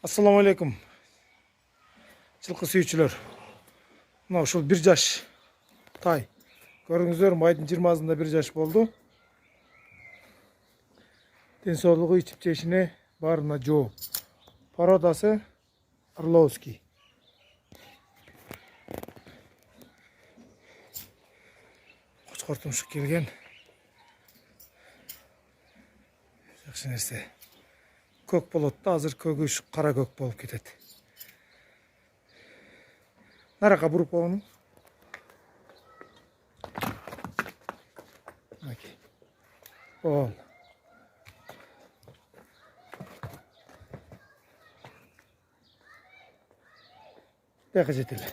Assalamu alaikum. Жылқы сүйүүчүлөр. Мына ушул 1 жаш тай. Көрүңүздөр, майдын 20-сында 1 жаш болду. Ден соолугу, ичип жешине баарына жооп. Породасы Орловский. Кочкор тумшук келген. Жакшы нерсе. Көк болот да, азыр көгүш кара көк болуп кетет. Нарака буруп коюңуз. Окей. Бол. Бияка жетели.